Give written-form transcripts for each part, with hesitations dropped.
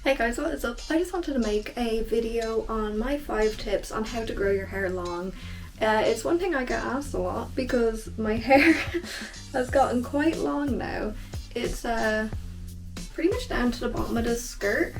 Hey guys, what is up? I just wanted to make a video on my 5 tips on how to grow your hair long. It's one thing I get asked a lot because my hair has gotten quite long now. It's pretty much down to the bottom of this skirt.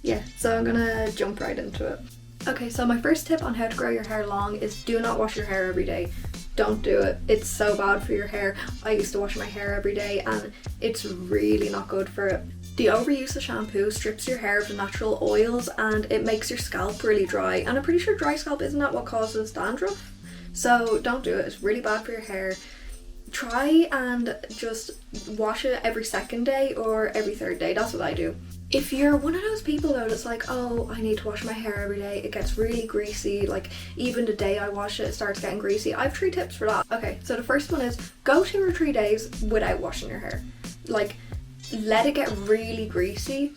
Yeah, so I'm gonna jump right into it. Okay, so my first tip on how to grow your hair long is do not wash your hair every day. Don't do it. It's so bad for your hair. I used to wash my hair every day and it's really not good for it. The overuse of shampoo strips your hair of the natural oils and it makes your scalp really dry. And I'm pretty sure dry scalp isn't that what causes dandruff? So don't do it. It's really bad for your hair. Try and just wash it every second day or every third day. That's what I do. If you're one of those people though that's like, oh, I need to wash my hair every day, it gets really greasy, like even the day I wash it, it starts getting greasy, I have 3 tips for that. Okay, so the first one is go 2 or 3 days without washing your hair. Like, let it get really greasy.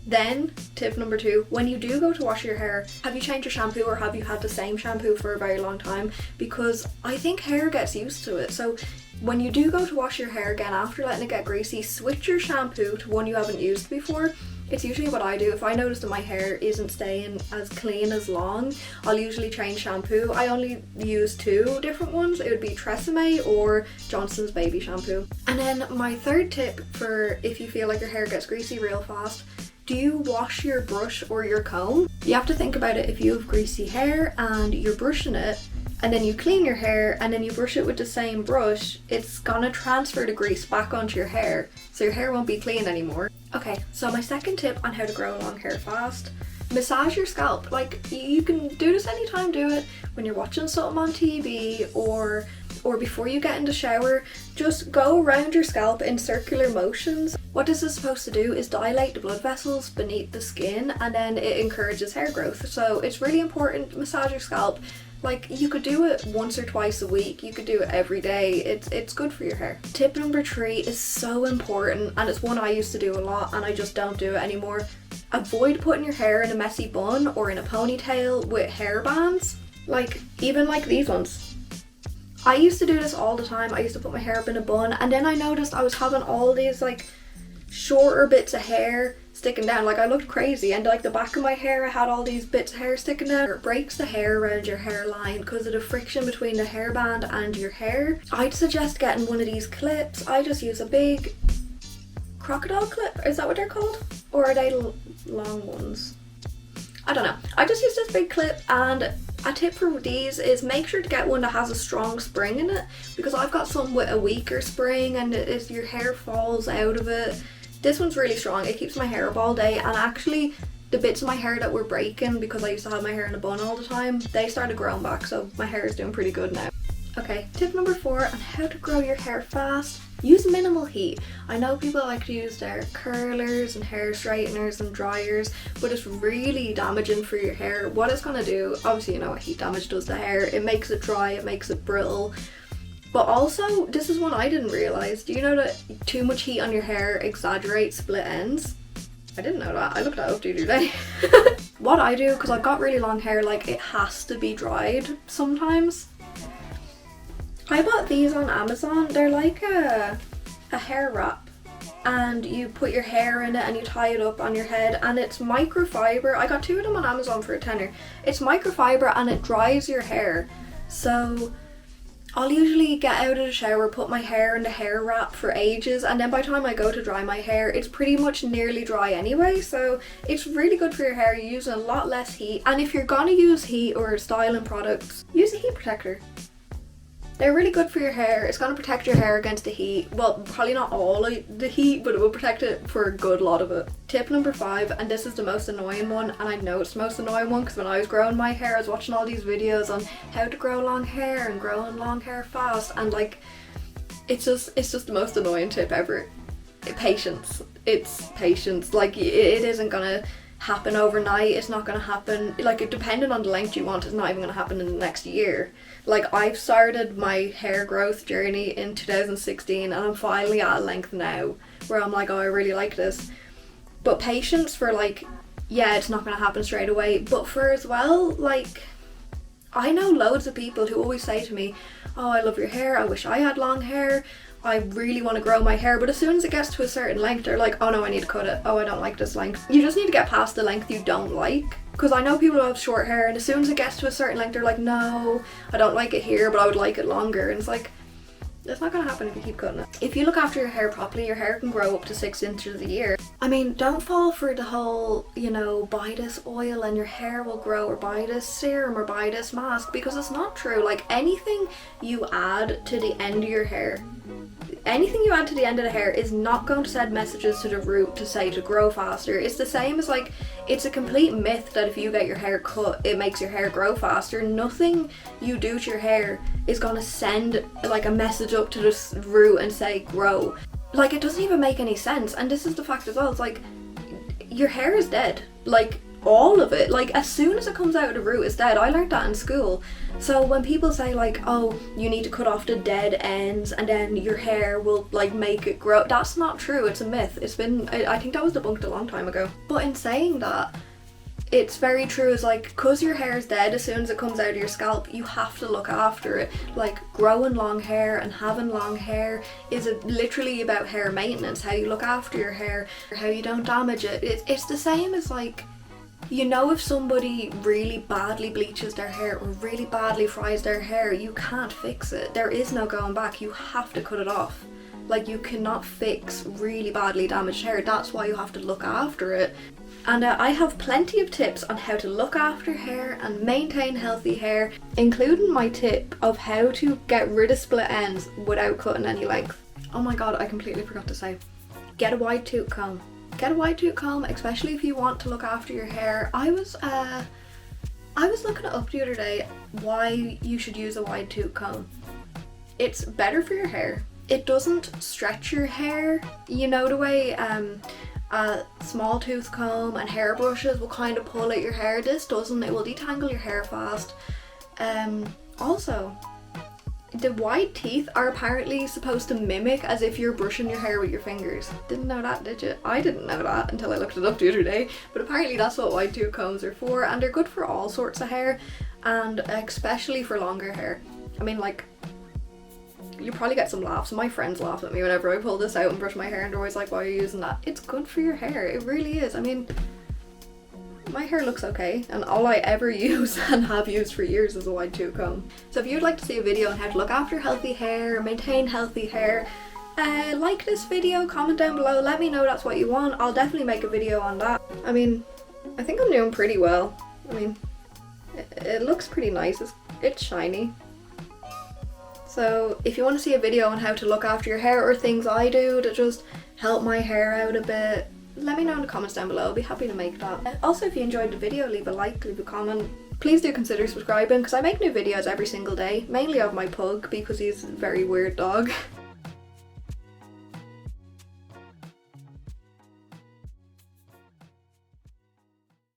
Then, tip number 2, when you do go to wash your hair, have you changed your shampoo or have you had the same shampoo for a very long time? Because I think hair gets used to it. So when you do go to wash your hair again after letting it get greasy, switch your shampoo to one you haven't used before. It's usually what I do. If I notice that my hair isn't staying as clean as long, I'll usually change shampoo. I only use 2 different ones. It would be Tresemme or Johnson's baby shampoo. And then my third tip for if you feel like your hair gets greasy real fast, do you wash your brush or your comb? You have to think about it. If you have greasy hair and you're brushing it, and then you clean your hair and then you brush it with the same brush, it's gonna transfer the grease back onto your hair, so your hair won't be clean anymore. Okay, so my second tip on how to grow long hair fast, massage your scalp. Like, you can do this anytime, do it when you're watching something on TV or before you get in the shower. Just go around your scalp in circular motions. What this is supposed to do is dilate the blood vessels beneath the skin and then it encourages hair growth. So it's really important to massage your scalp. Like, you could do it once or twice a week, you could do it every day, it's good for your hair. Tip number 3 is so important and it's one I used to do a lot and I just don't do it anymore. Avoid putting your hair in a messy bun or in a ponytail with hair bands. Like, even like these ones. I used to do this all the time. I used to put my hair up in a bun and then I noticed I was having all these like shorter bits of hair sticking down. Like, I looked crazy, and like the back of my hair I had all these bits of hair sticking down. It breaks the hair around your hairline because of the friction between the hairband and your hair. I'd suggest getting one of these clips. I just use a big crocodile clip, is that what they're called? Or are they long ones? I don't know. I just use this big clip, and a tip for these is make sure to get one that has a strong spring in it, because I've got some with a weaker spring and if your hair falls out of it, this one's really strong. It keeps my hair up all day, and actually the bits of my hair that were breaking because I used to have my hair in a bun all the time, they started growing back, so my hair is doing pretty good now. Okay, tip number 4 on how to grow your hair fast. Use minimal heat. I know people like to use their curlers and hair straighteners and dryers, but it's really damaging for your hair. What it's gonna do, obviously you know what heat damage does to hair, it makes it dry, it makes it brittle. But also, this is one I didn't realise. Do you know that too much heat on your hair exaggerates split ends? I didn't know that. I looked that up the other day. What I do, because I've got really long hair, like, it has to be dried sometimes. I bought these on Amazon. They're like a hair wrap. And you put your hair in it and you tie it up on your head, and it's microfiber. I got 2 of them on Amazon for a tenner. It's microfiber and it dries your hair. So I'll usually get out of the shower, put my hair in the hair wrap for ages, and then by the time I go to dry my hair, it's pretty much nearly dry anyway, so it's really good for your hair. You're using a lot less heat, and if you're gonna use heat or styling products, use a heat protector. They're really good for your hair. It's going to protect your hair against the heat. Well, probably not all of the heat, but it will protect it for a good lot of it. Tip number 5, and this is the most annoying one, and I know it's the most annoying one because when I was growing my hair, I was watching all these videos on how to grow long hair and growing long hair fast, and like, it's just the most annoying tip ever. Patience. It's patience. Like, it isn't gonna happen overnight. It's not gonna happen, like, depending on the length you want, it's not even gonna happen in the next year. Like, I've started my hair growth journey in 2016 and I'm finally at a length now where I'm like, oh, I really like this. But patience for, like, yeah, it's not gonna happen straight away, but for as well, like, I know loads of people who always say to me, oh, I love your hair, I wish I had long hair, I really want to grow my hair, but as soon as it gets to a certain length, they're like, oh no, I need to cut it, oh, I don't like this length. You just need to get past the length you don't like. Because I know people who have short hair and as soon as it gets to a certain length, they're like, no, I don't like it here, but I would like it longer. And it's like, it's not going to happen if you keep cutting it. If you look after your hair properly, your hair can grow up to 6 inches a year. I mean, don't fall for the whole, you know, buy this oil and your hair will grow, or buy this serum, or buy this mask, because it's not true. Like, anything you add to the end of your hair, anything you add to the end of the hair is not going to send messages to the root to say to grow faster. It's the same as, like, it's a complete myth that if you get your hair cut, it makes your hair grow faster. Nothing you do to your hair is going to send, like, a message up to the root and say grow. Like, it doesn't even make any sense. And this is the fact as well, it's like, your hair is dead. Like, all of it. Like, as soon as it comes out of the root, it's dead. I learned that in school. So when people say, like, oh, you need to cut off the dead ends and then your hair will, like, make it grow, that's not true. It's a myth. It's been, I think that was debunked a long time ago. But in saying that, it's very true. It's like, because your hair is dead, as soon as it comes out of your scalp, you have to look after it. Like, growing long hair and having long hair is literally about hair maintenance, how you look after your hair, how you don't damage it. It's the same as, like, you know, if somebody really badly bleaches their hair or really badly fries their hair, you can't fix it. There is no going back. You have to cut it off. Like, you cannot fix really badly damaged hair. That's why you have to look after it. And I have plenty of tips on how to look after hair and maintain healthy hair, including my tip of how to get rid of split ends without cutting any length. Oh my god, I completely forgot to say. Get a wide tooth comb. Get a wide tooth comb, especially if you want to look after your hair. I was looking it up the other day why you should use a wide tooth comb. It's better for your hair. It doesn't stretch your hair. You know the way a small tooth comb and hairbrushes will kind of pull at your hair. This doesn't. It will detangle your hair fast. Also, the wide teeth are apparently supposed to mimic as if you're brushing your hair with your fingers. Didn't know that, did you? I didn't know that until I looked it up the other day, but apparently that's what wide tooth combs are for, and they're good for all sorts of hair, and especially for longer hair. I mean, like, you probably get some laughs. My friends laugh at me whenever I pull this out and brush my hair, and they're always like, why are you using that? It's good for your hair, it really is. I mean, my hair looks okay, and all I ever use and have used for years is a wide tooth comb. So if you'd like to see a video on how to look after healthy hair, maintain healthy hair, like this video, comment down below, let me know that's what you want. I'll definitely make a video on that. I mean, I think I'm doing pretty well. I mean, it looks pretty nice, it's shiny. So if you want to see a video on how to look after your hair, or things I do to just help my hair out a bit, let me know in the comments down below. I'll be happy to make that. Also, if you enjoyed the video, leave a like, leave a comment. Please do consider subscribing, because I make new videos every single day, mainly of my pug because he's a very weird dog.